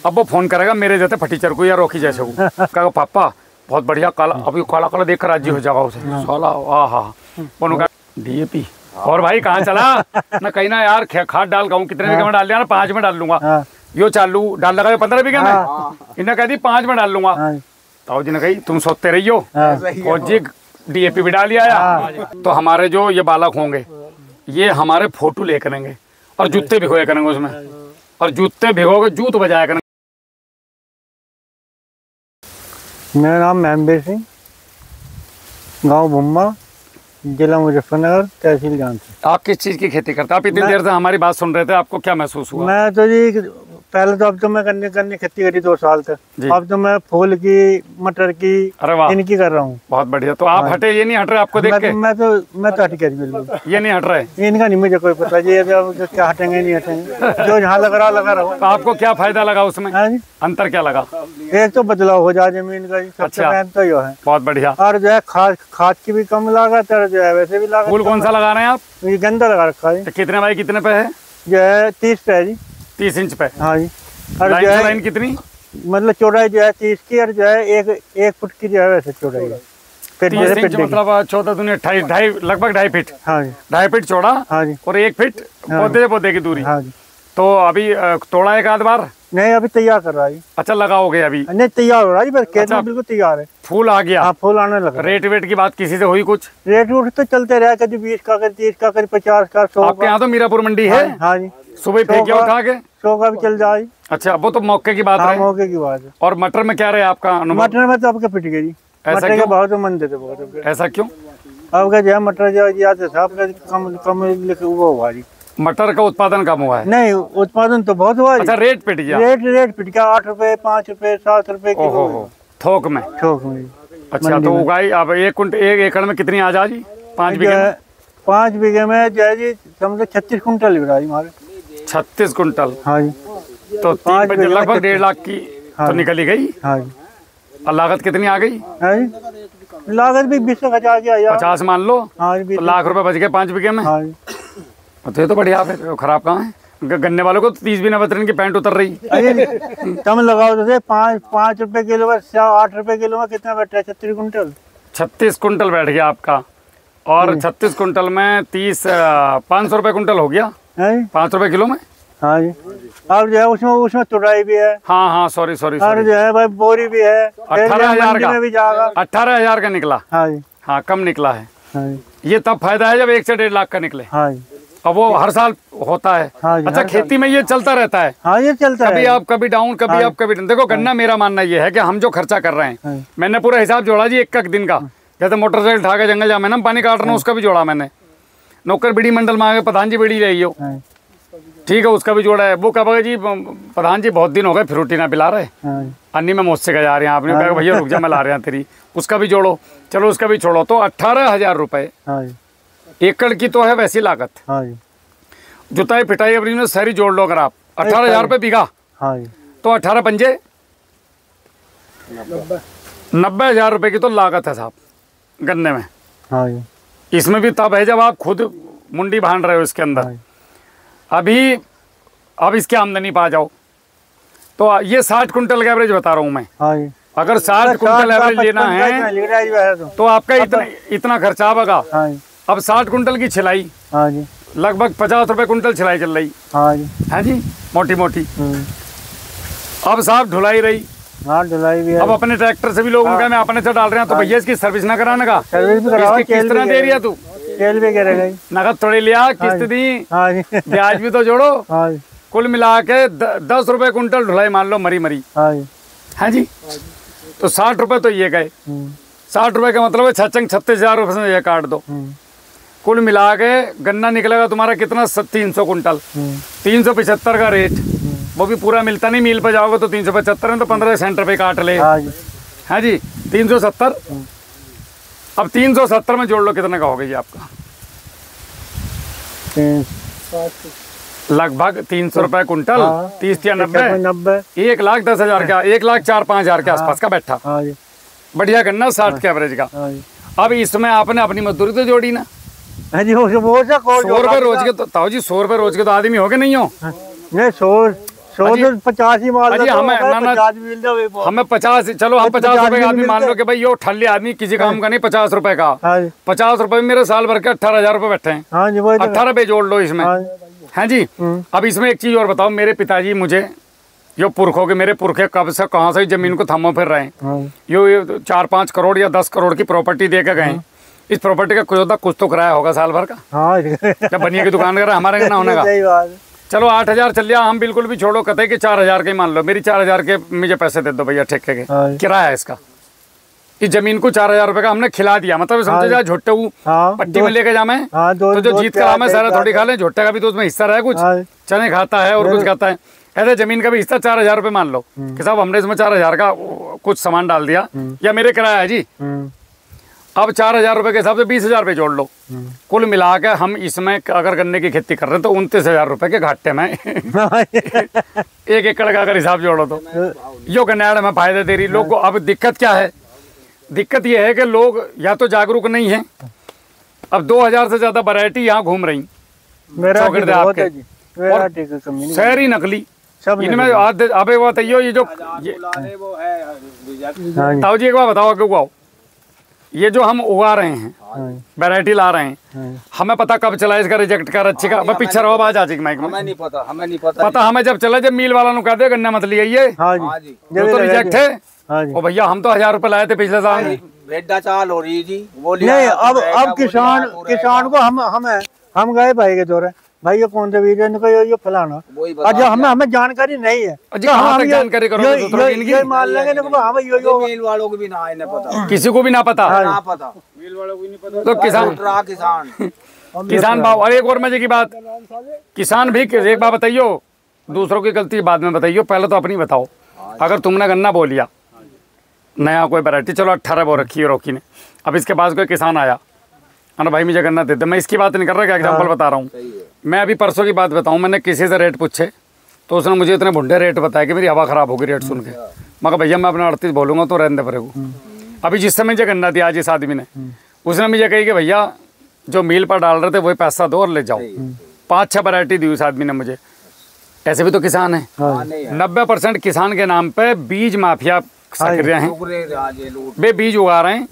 अब वो फोन करेगा मेरे जैसे फटीचर को या रॉकी जैसे को, कहेगा पापा बहुत बढ़िया काला, अभी काला काला देख कर राजी हो जाएगा उसे साला। हाँ DAP। और भाई कहाँ चला ना कहीं ना यार, खाद डाल गाऊँ कितने बीघे में डाल दिया ना, 5 में डाल लूंगा। यो चालू डाल लगा 15 बीघे में, इन्हें कह दी 5 में डाल लूंगा। ताऊ जी ने कही तुम सोचते रही हो, और जी DAP भी डाल आया। तो हमारे जो ये बालक होंगे ये हमारे फोटो ले करेंगे और जूते भिगोया करेंगे उसमें, और जूते भिगोगे जूत बजाया करेंगे। मेरा नाम महमबीर सिंह, गांव भुम्मा, जिला मुजफ्फरनगर, तहसील जानसी। आप किस चीज़ की खेती करते हैं? आप इतनी देर से हमारी बात सुन रहे थे, आपको क्या महसूस हुआ? मैं तो जी पहले तो अब तो मैं करने खेती करी 2 साल तक, अब तो मैं फूल की, मटर की, इनकी कर रहा हूँ। बहुत बढ़िया। तो आप हटे, ये नहीं हट रहे आपको देख के? मैं तो हट गया बिल्कुल, ये नहीं हट रहे? इनका नहीं मुझे कोई पता जी, क्या हटेंगे नहीं हटेंगे, जो जहाँ लगा रहा। तो आपको क्या फायदा लगा उसमें? अंतर क्या लगा? एक तो बदलाव हो जाए जमीन का, सबसे मेहनत तो ये है। बहुत बढ़िया। और जो है खाद की भी कम लागत है, जो है वैसे भी लागत। फूल कौन सा लगा रहे हैं आप? ये गेंदा लगा रखा है। कितने बाई कितने पे है? जो है 30 पे है जी। 30 इंच पे? हाँ जी। और जो है लाइन कितनी, मतलब चौड़ाई जो है 30 की, और जो है 1 फुट की जो है वैसे चौड़ाई है। 30 इंच मतलब 14 दूनी 28, लगभग 2.5 फीट। हाँ जी। 2.5 फीट चौड़ा। हाँ जी। और 1 फीट पौधे की दूरी। हाँ जी। तो अभी तोड़ा एक आध बार? नहीं, अभी तैयार कर रहा है। अच्छा, लगाओगे अभी? नहीं, तैयार हो रहा है, खेत बिल्कुल तैयार है। फूल आ गया? हाँ, फूल आने लगा। रेट वेट की बात किसी से हुई कुछ? रेट तो चलते रहा, कभी 20 का, कभी 30 का, कभी 50 का, 100 का। आपके यहाँ तो मीरापुर मंडी है? हाँ जी। सुबह फेंकिया उठा के 100 का भी चल जाए। अच्छा, वो तो मौके की बात है। मौके की बात है। और मटर में क्या रहे आपका अनुभव? मटर में तो आपके पिट गई जी, मटर के भाव तो मंदे थे बहुत। ऐसा क्यों? आपका जो है मटर जो याद था आपका कम वो हुआ जी। मटर का उत्पादन कम हुआ है? नहीं, उत्पादन तो बहुत हुआ। अच्छा, रेट पिट गया? रेट पिट गया, 8 रुपए, 5 रुपए, 7 रुपए किलो थोक में। अच्छा, तो उगाई अब 1 एकड़ में कितनी आ जाएगी? 5 बीघे में? 5 बीघे में जो है जी समझो 36 कुंटल हमारे। 36 कुंटल? हाँ जी। तो लगभग 1.5 लाख की तो निकली गई। हाँ जी। और लागत कितनी आ गई? हाँ जी, लागत भी 20,000 की आई। 50 मान लो। हाँ, तो लाख रुपए बच गए 5 बीघे में। हाँ जी। तो ये तो बढ़िया है। खराब कहाँ है? गन्ने वालों को तो 30 भी ना बच रहे, की पैंट उतर रही। कम लगाओ तो 5 रुपए किलो, 8 रुपए किलो में कितना बैठ रहा है? 36 कुंटल। 36 कुंटल बैठ गया आपका। और 36 कुंटल में 500 रुपए कुंटल हो गया। 5 रुपए किलो में। हाँ जी। अब जो है उसमें तुड़ाई भी है। हाँ, सॉरी। और जो है भाई बोरी भी है। 18,000 का भी जाएगा। 18,000 का निकला। हाँ जी। हाँ, कम निकला है। हाँ जी। ये तब फायदा है जब 1 से 1.5 लाख का निकले। हाँ जी। अब वो हर साल होता है। हाँ जी। अच्छा, खेती में ये चलता रहता है। हाँ, ये चलता है। कभी आप कभी डाउन, कभी आप कभी डाउन। देखो गन्ना, मेरा मानना ये है कि हम जो खर्चा कर रहे हैं, मैंने पूरा हिसाब जोड़ा जी 1 दिन का। जैसे मोटरसाइकिल उठा के जंगल जा मैं ना पानी काट रहा हूँ, उसका भी जोड़ा मैंने। नौकर बीड़ी मंडल में आगे प्रधान जी बीड़ी रही हो, ठीक है, उसका भी जोड़ा है। वो कहा जी प्रधान जी बहुत दिन हो गए फ्रूटी ना पिला रहे, अन्नी में मुझसे जा रहे हैं। आपने कहा भैया रुक जा, मैं ला रहे हैं तेरी, उसका भी जोड़ो। चलो उसका भी छोड़ो। तो 18,000 रुपये एकड़ की तो है वैसी लागत। जुताई पिटाई अपनी में सारी जोड़ लो अगर आप, 18,000 रुपये बीघा। तो 18 पंजे 90,000 रुपये की तो लागत है साहब गन्ने में। इसमें भी तब है जब आप खुद मुंडी बांध रहे हो इसके अंदर। अभी अब इसकी आमदनी पा जाओ तो ये 60 कुंटल का एवरेज बता रहा हूँ मैं। अगर 60 कुंटल एवरेज लेना है तो आपका इतना खर्चा आएगा। अब 60 कुंटल की छिलाई लगभग 50 रुपए कुंटल छिलाई चल रही है जी, मोटी मोटी। अब साहब ढुलाई रही। ढुलाई भी है। अब अपने ट्रैक्टर से भी लोग उनका मैं अपने से डाल रहे हैं, तो भैया इसकी सर्विस ना कराने का। किस तरह दे रही है तू? तेल भी करेगा, नगद थोड़ी लिया, किस्त दी, ब्याज भी तो जोड़ो। कुल मिला के 10 रुपए कुंटल ढुलाई मान लो मरी है जी। तो 60 रुपए तो ये गए। 60 रुपए का मतलब है 36,000 रुपए से ये काट दो। कुल मिला के गन्ना निकलेगा तुम्हारा कितना? 300 कुंटल। 375 का रेट, वो भी पूरा मिलता नहीं। मिल पे जाओगे तो 375 में तो 15 सेंटर पे काट ले है जी। 370। अब 370 में जोड़ लो कितने का हो गई आपका? लगभग 300 रुपए कुंटल। 30 या 90, 1,10,000 का, 1,04,5,000 के आसपास का बैठा। बढ़िया गन्ना 60 के एवरेज का। अब इसमें आपने अपनी मजदूरी तो जोड़ी ना। 100 रुपए रोज के तो ताऊ जी, 100 रुपए रोज के तो आदमी हो गए नहीं हो? नहीं, 150 ही माल हमें 50, चलो हम 50 रुपए का आदमी मान लो कि भाई यो ठल्ले आदमी किसी काम का नहीं, 50 रुपए का, 50 रुपए में मेरे साल भर के 18,000 रुपए बैठे हैं। 18 पे जोड़ लो इसमें। हाँ जी। अब इसमें एक चीज और बताओ, मेरे पिताजी मुझे यो पुरखों के, मेरे पुरखे कब से कहाँ से जमीन को थमो फिर रहे हैं, यो 4-5 करोड़ या 10 करोड़ की प्रॉपर्टी दे के गए। इस प्रॉपर्टी का कुछ तो किराया होगा साल भर का। जब बनिया की दुकान कर हमारे का ना होने का। चलो 8,000 चल जाए, हम बिल्कुल भी छोड़ो, कहते कि 4,000 के मान लो, मेरी 4,000 के मुझे पैसे दे दो भैया ठेके के, किराया है इसका। इस जमीन को 4,000 रुपए का हमने खिला दिया, मतलब समझे जाए झोट्टे पट्टी में लेके जामे तो जो जीत कर हमें सारा थोड़ी खा ले, झोट्टे का भी तो उसमें हिस्सा रहा है, कुछ चने खाता है और कुछ खाता है, ऐसे जमीन का भी हिस्सा 4,000 रुपए मान लो कि साहब हमने इसमें 4,000 का कुछ सामान डाल दिया, या मेरे किराया है जी। अब 4,000 रुपए के हिसाब से 20,000 रुपए जोड़ लो, कुल मिला के हम इसमें अगर गन्ने की खेती कर रहे हैं तो 29,000 रुपए के घाटे में 1 एकड़ का अगर हिसाब जोड़ो तो यो गन्नाड़ में फायदे दे रही लोग को। अब दिक्कत क्या है, दिक्कत ये है कि लोग या तो जागरूक नहीं है। अब 2,000 से ज्यादा वैरायटी यहाँ घूम रही आपके, शहरी नकली इनमें। अब एक बात ये जो ताऊ जी एक बात बताओ, उगाओ ये जो हम उगा रहे हैं, वैरायटी ला रहे हैं, हमें पता कब चला इसका रिजेक्ट कर अच्छी का पीछे रहो बाज आज माइक में, हमें नहीं पता हमें जब चला जब मिल वाला कह दे गन्ना मत लिए तो रिजेक्ट है। ओ भैया हम तो 1,000 रुपए लाए थे पिछले साल, भेड्डा चाल हो रही जी, वो नहीं। अब किसान को हम गए भाई के दौरे, भाई ये कौन सा बीज है, इनको ये फलाना, अच्छा हमें जानकारी नहीं है, जानकारी करो ये मान लेंगे मिल वालों को भी ना पता, किसी को भी ना पता, मिल वालों को नहीं पता, तो किसान भाव। और एक और मजे की बात, किसान भी एक बात बताइयो, दूसरों की गलती बाद में बताइयो, पहले तो अपनी बताओ। अगर तुमने गन्ना बो लिया नया कोई वैरायटी, चलो 18 बो रखी है रोकी ने, अब इसके पास कोई किसान आया, अरे भाई मुझे गन्ना दे दे, मैं इसकी बात नहीं कर रहा, क्या एग्जांपल बता रहा हूँ। मैं अभी परसों की बात बताऊँ, मैंने किसी से रेट पूछे तो उसने मुझे इतने भुंडे रेट बताया कि मेरी हवा खराब होगी रेट सुन के। मैं कहा भैया मैं अपना 38 बोलूँगा तो रहने दे परे को। अभी जिस समय मुझे गन्ना दिया आज इस आदमी ने, उसने मुझे कही कि भैया जो मील पर डाल रहे थे वही पैसा दो और ले जाओ। 5-6 वैरायटी दी उस आदमी ने मुझे। ऐसे भी तो किसान है, 90% किसान के नाम पे बीज माफिया सक्रिय हैं, वे बीज उगा रहे हैं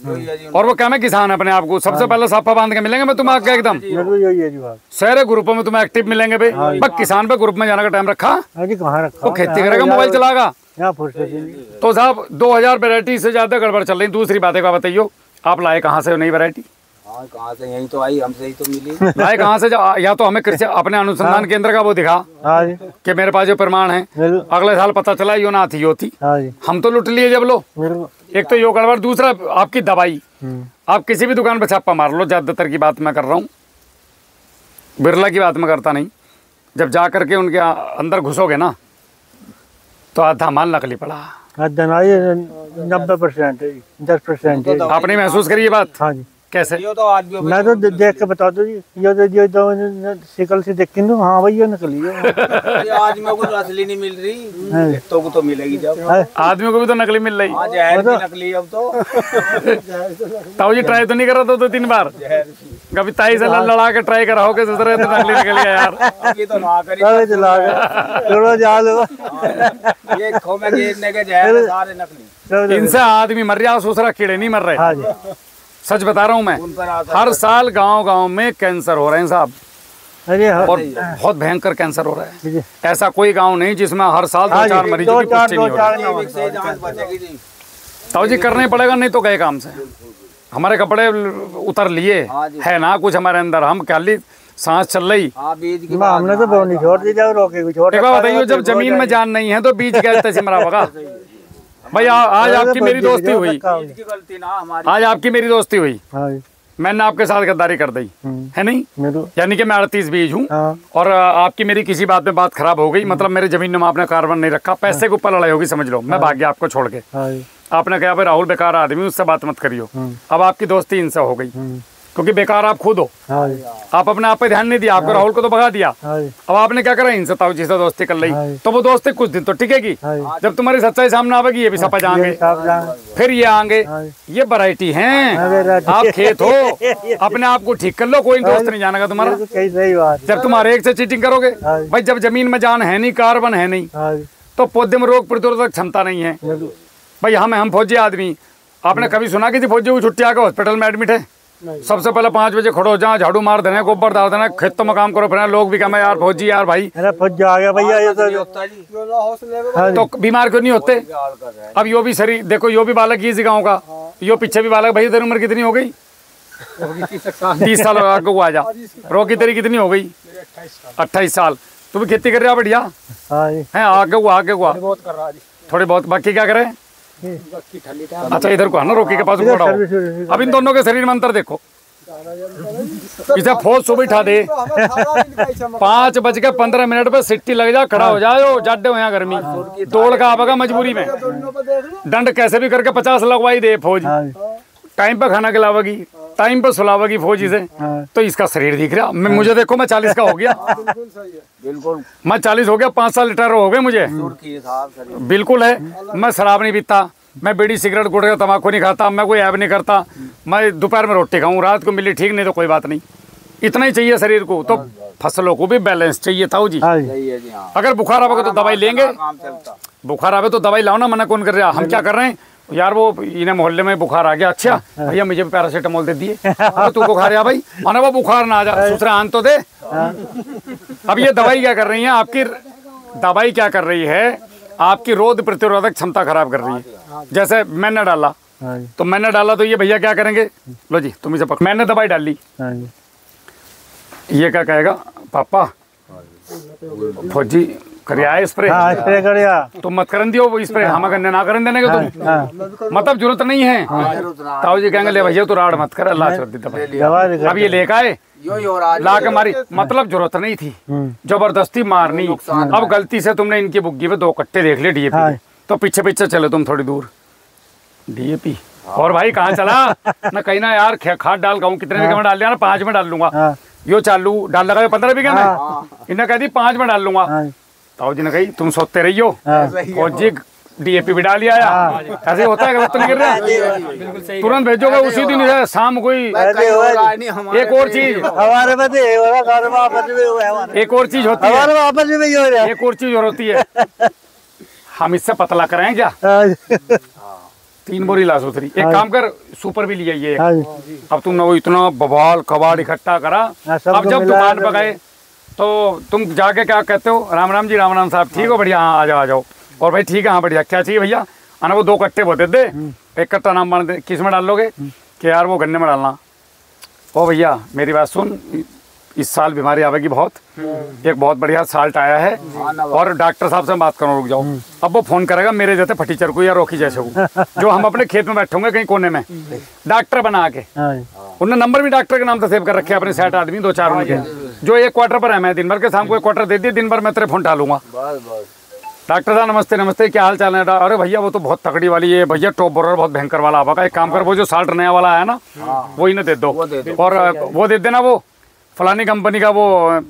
और वो क्या मैं किसान है अपने आप को। सबसे पहले साफा बांध के मिलेंगे मैं तुम्हें एकदम सारे ग्रुपों में तुम्हें एक्टिव मिलेंगे भाई, बस किसान पे ग्रुप में जाने का टाइम रखा, वो खेती करेगा मोबाइल चलाएगा। तो साहब 2,000 वैरायटी से ज्यादा गड़बड़ चल रही। दूसरी बात एक बताइयो, आप लाए कहाँ से नई वैरायटी? कहाँ से, यही तो आई, हमसे ही तो मिली। लाए कहाँ से? या तो हमें कृषि अपने अनुसंधान केंद्र का वो दिखा कि मेरे पास जो प्रमाण है, अगले साल पता चला यो ना थी यो थी, हम तो लुट लिए जब लो। एक तो यो गड़बड़, दूसरा आपकी दवाई, आप किसी भी दुकान पर छापा मार लो, ज्यादातर की बात मैं कर रहा हूँ, बिरला की बात मैं करता नहीं, जब जा करके उनके अंदर घुसोगे ना तो आधा माल नकली पड़ा, 90% 10%। आपने महसूस करी ये बात? हाँ जी। कैसे? मैं तो देख के बता दो जी, ये तो शिकल से देख के हाँ भाई ये नकली है। आज मेरे को असली नहीं मिल रही, तो मिलेगी जब। आदमी को भी तो नकली मिल रही, आज नकली अब तो। ताऊ जी ट्राई तो नहीं कर रहा था 2-3 बार? कभी ताई से लड़ा के ट्राई करा हो के दूसरे तो नकली निकल गया यार। अभी तो ना करी, थोड़ा जाल ये खो में गिरने के जहर सारे नकली। इनसे आदमी मर रहा, दूसरा कीड़े नहीं मर रहे। सच बता रहा हूँ मैं, हर साल गांव-गांव में कैंसर हो रहे हैं साहब, और बहुत भयंकर कैंसर हो रहा है। ऐसा कोई गांव नहीं जिसमें हर साल 2-4 मरीजों की पुष्टि नहीं हो रही। ताऊ जी करना ही पड़ेगा, नहीं तो गए काम से। हमारे कपड़े उतर लिए है ना कुछ हमारे अंदर, हम क्या ली सांस चल रही, हमने तो बोनी छोड़ दी। बताइए जब जमीन में जान नहीं है तो बीज कैसे सिमरा होगा भाई? आज आपकी मेरी दोस्ती हुई, आज आपकी मेरी दोस्ती हुई, मैंने आपके साथ गद्दारी कर दी है नहीं, यानी कि मैं 38 बीज हूँ और आपकी मेरी किसी बात में बात खराब हो गई, मतलब मेरी जमीन में आपने कार्बन नहीं रखा, पैसे के ऊपर लड़ाई होगी समझ लो, मैं भाग गया आपको छोड़ के। आपने कहा भाई राहुल बेकार आदमी, उससे बात मत करियो। अब आपकी दोस्ती इनसे हो गई, क्योंकि बेकार आप खुद हो। हाँ जी, आप अपने आप पे ध्यान नहीं दिया, आपको राहुल को तो भगा दिया। हाँ जी, अब आपने क्या करा, इनसे ताऊ जी से दोस्ती कर ली, तो वो दोस्ती कुछ दिन तो टिकेगी। हाँ। जब तुम्हारी सच्चाई सामने आवेगी ये भी सपा जाएंगे, साहब जान फिर ये आएंगे। ये वैरायटी हैं। आप खेत हो, अपने आप को ठीक कर लो, कोई दोस्त नहीं जानेगा तुम्हारा। कई सही बात है। जब तुम हर एक से चीटिंग करोगे, हाँ। भाई जब जमीन में जान है नहीं, कार्बन है नहीं, हाँ जी, तो पौधे में रोग प्रतिरोधक क्षमता नहीं है। भाई हम फौजी आदमी, आपने कभी सुना कि फौजी को छुट्टी आके हॉस्पिटल में एडमिट है? सबसे पहले 5 बजे खड़ो हो जाओ, झाड़ू मार देना, गोबर डाल देना, खेतों में काम करो, फिर लोग भी कहें यार फौजी यार भाई, अरे फौज आ गया भैया ये तो। तो बीमार क्यों नहीं होते? अब यो भी शरीर देखो, यो भी बालक इसी गाँव का, यो पीछे भी बालक। भाई तेरी उम्र कितनी हो गई? 30 साल आगे को आ जा। रोकी तेरी कितनी हो गई? 28 साल। तू भी खेती कर रहा बढ़िया हाँ जी, है? आगे हुआ बहुत कर रहा जी। थोड़ी बहुत, बाकी क्या करें? बाकी ठंडी था। अच्छा इधर को है ना, रोकी के पास खड़ा हो। अब इन दोनों के शरीर में अंतर देखो। इसे फौज सुबह उठा दे, 5:15 पे सिट्टी लग जा, खड़ा हो जाओ, जाडे हो यहाँ गर्मी, दौड़ का आवेगा मजबूरी में, दंड कैसे भी करके 50 लगवाई दे फौज। हाँ जी, टाइम पे खाना खिलावेगी, टाइम पे सुलावेगी फौजी से। तो इसका शरीर दिख रहा, मुझे देखो, मैं 40 का हो गया, बिल्कुल मैं 40 हो गया, 5 साल रिटायर हो गए मुझे। बिल्कुल है। मैं शराब नहीं पीता, मैं बीड़ी सिगरेट गुटखा तम्बाकू नहीं खाता, मैं कोई ऐब नहीं करता, मैं दोपहर में रोटी खाऊं, रात को मिली ठीक, नहीं तो कोई बात नहीं। इतना ही चाहिए शरीर को। तो फसलों को भी बैलेंस चाहिए था जी। हाँ जी, सही है जी। हाँ, अगर बुखार आवेगा तो दवाई लेंगे, काम चलता। बुखार आवे तो दवाई लाओ ना, मना कौन कर रहा? हम क्या कर रहे हैं यार, वो इन्हें मोहल्ले में बुखार आ गया, अच्छा भैया मुझे भी पैरासीटामोल दे दिए, तू बुखार आ भाई, माना वो बुखार ना आ जा, दूसरा आन तो दे। अब ये दवाई क्या कर रही है आपकी? दवाई क्या कर रही है? आपकी रोग प्रतिरोधक क्षमता खराब कर रही है। जैसे मैंने डाला, हाँ जी, तो मैंने डाला तो ये भैया क्या करेंगे? लो जी तुम इसे पकड़ो, मैंने दवाई डाली, हाँ जी, ये क्या कहेगा? पापा फौजी करिया स्प्रे, हाँ स्प्रे करिया। तुम मत करन दियो वो स्प्रे, हम करने ना करन देने का तुम, हाँ, मतलब जरूरत नहीं है। ताऊ जी कहेंगे ले भैया तू राड़ मत कर, अल्लाह छोड़ दी दवाई। दवा अब ये लेकर आए, यो राज ला के मारी, मतलब जरूरत नहीं थी, जबरदस्ती मारनी। अब गलती से तुमने इनकी बुग्गी पे 2 कट्टे देख लिए डीएपी हाँ। के, तो पीछे पीछे चले तुम थोड़ी दूर, डीएपी और भाई कहाँ चला ना, कहीं ना यार खाद डाल गाऊँ, कितने बीघे में डाल लिया ना? 5 में डाल लूंगा। हाँ, यो चालू डाल लगा 15 बीघे में, इन्हें कह दी 5 में डाल लूंगा। हाँ, ताऊ जी ने कही तुम सोते रही हो, हाँ, फौजी डीएपी भी डाल आया। ऐसे होता है, गलत तो नहीं कर रहा? तुरंत भेजोगे उसी दिन है, शाम कोई। एक और चीज, हमारे में तो ये हो रहा, घर में आपस में हुआ है हमारे। एक और चीज होती है, हमारे में आपस में ये हो रहा है। एक और चीज और होती है, हम इससे पतला कराएं क्या? हाँ जी, 3 बोरी लाश उतरी। एक काम कर, सुपर भी लिया ये। हाँ जी, अब तुमने वो इतना बवाल कबाड़ इकट्ठा करा, हाँ, सबको अब जब मिला दुकान के पर गए तो तुम जाके क्या कहते हो? राम राम जी, राम राम साहब, ठीक हो? बढ़िया, हाँ आ जाओ आ जाओ। और भाई ठीक है, हाँ बढ़िया, क्या चाहिए भैया? आना वो 2 कट्टे बोते दे, एक कट्टा नाम बन दे, किस में डाल लोगे? कि यार वो गन्ने में डालना। ओ भैया मेरी बात सुन, इस साल बीमारी आवेगी बहुत, एक बहुत बढ़िया साल्ट आया है, और डॉक्टर साहब से बात करो, रुक जाओ। अब वो फोन करेगा मेरे जैसे फटीचर को या रोकी जैसे को, जो हम अपने खेत में बैठे होंगे कहीं कोने में, डॉक्टर बना के। हाँ जी, उन्होंने नंबर भी डॉक्टर के नाम से सेव कर रखे हैं अपने 60 आदमी, 2-4 उनके, जो 1 क्वार्टर पर है। मैं दिन भर के शाम को 1 क्वार्टर दे दिए, दिन भर मैं तेरे फोन डालूंगा। डॉक्टर साहब नमस्ते नमस्ते, क्या हाल चाल है? अरे भैया वो तो बहुत तगड़ी वाली है भैया, टॉप बोरर बहुत भयंकर वाला आवा का। एक काम कर, वो जो साल्ट नया वाला है ना, वो इन्हें दे दो, और वो दे देना, वो फलानी कंपनी का, वो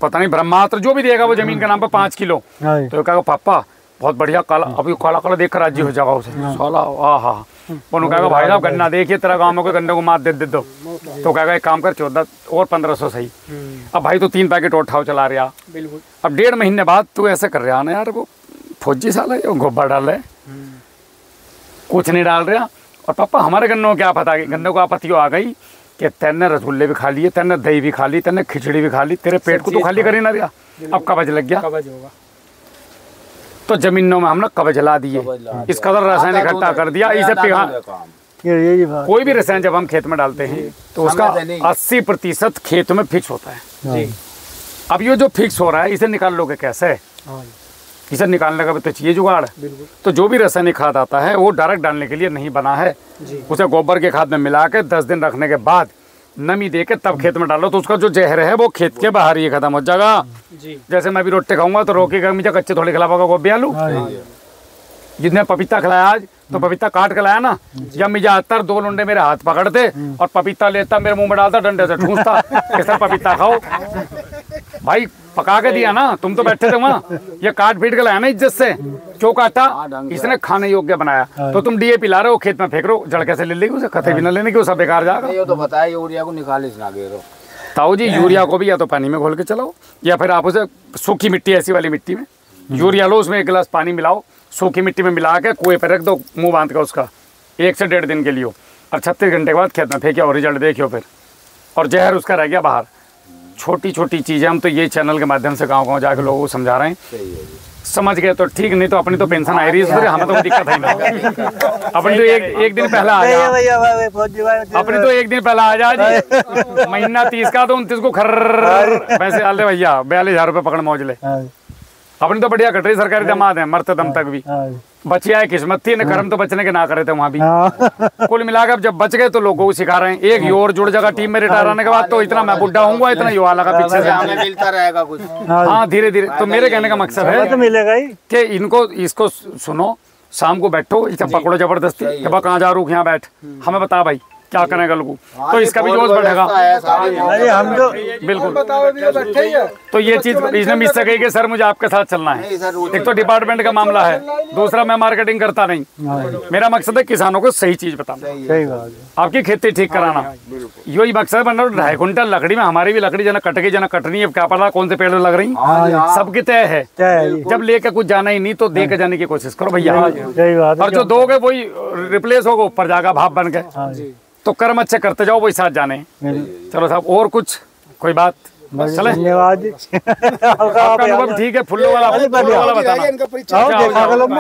पता नहीं ब्रह्मास्त्र जो भी देगा वो जमीन के नाम पर 5 किलो। हाँ जी, तो कहा पापा बहुत बढ़िया काला, अभी काला काला देख कर राजी हो जाएगा उसे साला। आहा, उन्होंने कहा भाई साहब गन्ना देखिए, तेरा गाँव में कोई गन्ने को मार दे दो। तो कहेगा एक काम कर 14 और 1500 सही। अब भाई तो 3 पैकेट और ठाव चला रहा। बिल्कुल। अब 1.5 महीने बाद तू ऐसे कर रहा ना यार, वो फौजी साला है, गोबर डाल रहे, कुछ नहीं डाल रहा। और पापा हमारे गन्नों को क्या पता, गन्ने को आपत्तियों आ गई कि तेने रसगुल्ले भी खा लिए, तेने दही भी खा ली, तेने खिचड़ी भी खा ली, तेरे पेट को तो खाली कर ही ना दिया, अब कब्ज लग गया। कब्ज होगा। तो जमीनों में हमने कब्ज ला दिए, इस कदर रसायन इकट्ठा कर दिया। इसे पिघा, ये बात। कोई भी रसायन जब हम खेत में डालते हैं तो उसका 80% खेत में फिक्स होता है। अब ये जो फिक्स हो रहा है इसे निकाल लोगे कैसे? इसे निकालने का भी तो चाहिए जुगाड़। तो जो भी रासायनिक खाद आता है वो डायरेक्ट डालने के लिए नहीं बना है, उसे गोबर के खाद में मिला के 10 दिन रखने के बाद नमी दे के तब खेत में डालो, तो उसका जो जहर है वो खेत के बाहर ही खत्म हो जाएगा। जैसे मैं भी रोटी खाऊंगा तो रोकेगा मुझे कच्चे थोड़े खिलाओगा गोभी आलू, जितने पपीता खिलाया आज, तो पपीता काट के लाया ना, जब मैं जाता 2 लुंडे मेरे हाथ पकड़ते और पपीता लेता मेरे मुंह में डालता, डंडे से ठूंसता कि सर पपीता खाओ। भाई पका के दिया ना, तुम तो बैठे थे वहाँ, ये काट पीट के लाया ना इज्जत से, क्यों काटा? इसने खाने योग्य बनाया। तो तुम डीएपी ला रहे हो, खेत में फेंक रहे हो, जड़ कैसे ले लेगी उसे? खते भी ना लेने की, वो सब बेकार जाएगा। ये तो बताया यूरिया को निकाले ना गेरो। ताऊ जी यूरिया को भी या तो पानी में घोल के चलाओ, या फिर आप उसे सूखी मिट्टी, ऐसी वाली मिट्टी में यूरिया लो, उसमें 1 गिलास पानी मिलाओ, सूखी मिट्टी में मिला के कुएं पर रख दो, मुंह बांध के उसका 1 से 1.5 दिन के लिए, और 36 घंटे के बाद खेत में फेंकियो और रिजल्ट देखियो फिर, और जहर उसका रह गया बाहर। छोटी छोटी चीज़ें हम तो ये चैनल के माध्यम से गाँव जाके लोगों को समझा रहे हैं, समझ गए तो ठीक, नहीं तो अपनी तो पेंशन आ रही है, हमें तो दिक्कत है नहीं। अपनी तो एक दिन पहले आ जा, अपनी तो 1 दिन पहले आ जा जी, महीना 30 का तो 29 को खर्र पैसे आले भैया, 42,000 रुपये पकड़ मौज ले। अपनी तो बढ़िया कट रही, सरकारी दामाद है, मरते दम तक भी बचिया है, किस्मत थी न, कर्म तो बचने के ना करे थे वहाँ भी। कुल मिलाकर जब बच गए तो लोगों को सिखा रहे हैं। एक योर जुड़ जाएगा टीम में रिटायर आने के बाद, तो इतना मैं बुढ़ा हूँगा, इतना युवा लगा पीछे से, हमें मिलता रहेगा कुछ। हाँ धीरे धीरे। तो मेरे कहने का मकसद है तो मिलेगा ही कि इनको इसको सुनो, शाम को बैठो, इसे पकड़ो जबरदस्ती, कि कहाँ जा रूख, यहाँ बैठ, हमें बता भाई क्या करेगा लोगों, तो इसका भी जोश बढ़ेगा। अरे हम तो बिल्कुल। तो ये चीज इसने मिस सके कि सर मुझे आपके साथ चलना है। एक तो डिपार्टमेंट का मामला है, दूसरा मैं मार्केटिंग करता नहीं, मेरा मकसद है किसानों को सही चीज बताना, सही बात है, आपकी खेती ठीक कराना, यही मकसद बन रहा। 2.5 कुंटल लकड़ी में हमारी भी लकड़ी जना कट गई, जना कटनी है, क्या पता कौन से पेड़ लग रही, सबकी तय है। जब लेके कुछ जाना ही नहीं तो दे के जाने की कोशिश करो भैया, सही बात है। और जो दोगे वही रिप्लेस होगा ऊपर जाएगा भाप बन के। तो कर्म अच्छे करते जाओ, वही साथ जाने। चलो साहब, और कुछ कोई बात चले? धन्यवाद। आपका अनुभव ठीक है, फुल्लो वाला बताना,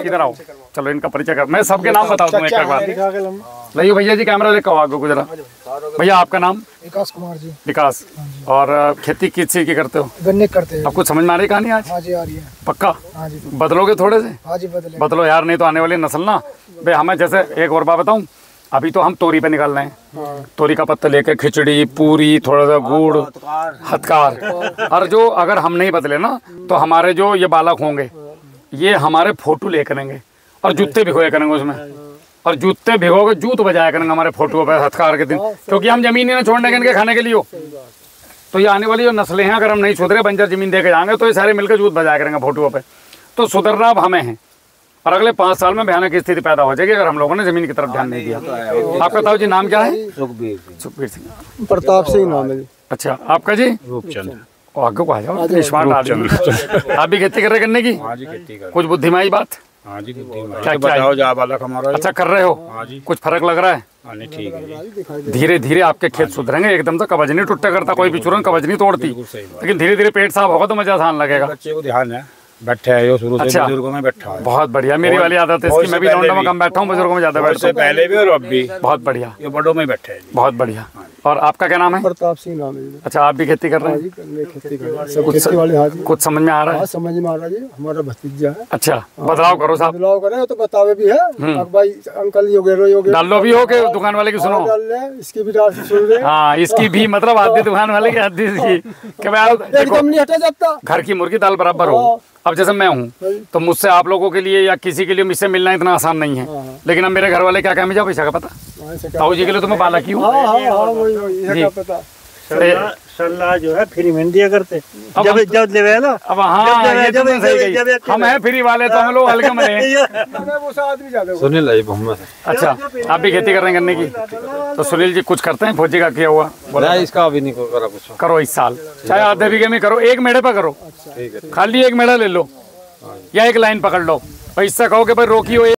इधर आओ, चलो इनका परिचय कर, मैं सबके नाम बता दूं एक बार। लइयो भैया जी, कैमरा देखो आगे गुजरा। भैया आपका नाम? विकास कुमार जी। विकास। और खेती किस चीज की करते हो? गन्ने करते हैं। आपको समझ में आ रही कहानी आज? हाँ जी आ रही है। पक्का? हाँ जी। बदलोगे थोड़े से? हाँ जी बदले। बदलो यार, नहीं तो आने वाली नस्ल ना भाई। हमें जैसे एक और बात बताऊं, अभी तो हम तोरी पे निकल रहे हैं, तोरी का पत्ता लेके खिचड़ी, पूरी, थोड़ा सा गुड़, हथकार। और जो अगर हम नहीं बदले ना, तो हमारे जो ये बालक होंगे, ये हमारे फोटो ले करेंगे और जूते भिगोया करेंगे उसमें, और जूते भिगोगे जूत बजाया करेंगे हमारे फोटो पे हथकार के दिन, क्योंकि हम जमीन ही ना छोड़ने के इनके खाने के लिए हो। तो ये आने वाली जो नस्लें हैं, अगर हम नहीं सुधरे, बंजर जमीन दे के जाएंगे, तो ये सारे मिलकर जूत बजाया करेंगे फोटो पे। तो सुधरना अब हमें है, और अगले 5 साल में भयानक स्थिति पैदा हो जाएगी अगर हम लोगों ने जमीन की तरफ ध्यान नहीं दिया। आपका ताऊ जी नाम क्या है? सुखबीर सिंह। प्रताप सिंह नाम है। अच्छा, आपका जी? रूपचंद। आगे को आ जाओ, स्मार्ट आदमी। आप भी खेती कर रहे करने की? हाँ जी, खेती कर। कुछ बुद्धिमाई बात? हाँ जी, क्या बताओ जा बालक हमारा। अच्छा कर रहे हो? हाँ जी। कुछ फर्क लग रहा है? हाँ नहीं, ठीक है। धीरे धीरे आपके खेत सुधरेंगे, एकदम से कवज नहीं टूटा करता, कोई भी चूरन कवज नहीं तोड़ती, लेकिन धीरे धीरे पेट साफ होगा तो मजा आसान लगेगा। बच्चे को ध्यान है, बैठे है, शुरू से अच्छा। बुजुर्गों में बैठा है। बहुत बढ़िया, मेरी वाली आदत है इसकी, मैं भी लौंडा में कम बैठा हूँ, बुजुर्गों में ज्यादा बैठता हूँ। पहले भी और अब भी बहुत बढ़िया, ये बड़ों में बैठे हैं। बहुत बढ़िया। और आपका क्या नाम है? प्रताप सिंह नाम है। अच्छा, आप भी खेती कर रहे हैं? खेती कर रहा है, खेती वाले। हाँ जी, कुछ समझ में आ रहा है? समझ में आ रहा है, हमारा भतीजा है। अच्छा, बदलाव करो साहब, बदलाव करे तो बतावे भी है। अब भाई अंकल योगे डाल लो भी हो के दुकान वाले की सुनो। डाल ले, इसकी भी डाल सुन ले। हाँ, इसकी भी मतलब आधी दुकान वाले की आधी इसकी, कि भाई एकदम नहीं हटा जाता, घर की मुर्गी दाल बराबर हो। अब जैसे मैं हूँ, तो मुझसे आप लोगों के लिए या किसी के लिए मुझसे मिलना इतना आसान नहीं है, लेकिन अब मेरे घर वाले क्या कहेंगे, पैसा का पता, ताऊ जी के लिए तो मैं बालक ही हूँ। सलाह जो है फ्री में दिया करते, जब लेवे ना। अब हाँ, ये तुमने सही कही, हम हैं फ्री वाले, तो हम लोग हल्के में हैं। सुनील भाई मोहम्मद। अच्छा, आप भी खेती कर रहे हैं गन्ने की? तो सुनील जी कुछ करते हैं? फौजी का किया हुआ बोला, इसका अभी नहीं करा कुछ। करो इस साल, चाहे आधे बीघे में करो, 1 मेढ़े पर करो, खाली 1 मेढ़ा ले लो या 1 लाइन पकड़ लो, भाई इससे कहो कि भाई रोकी हो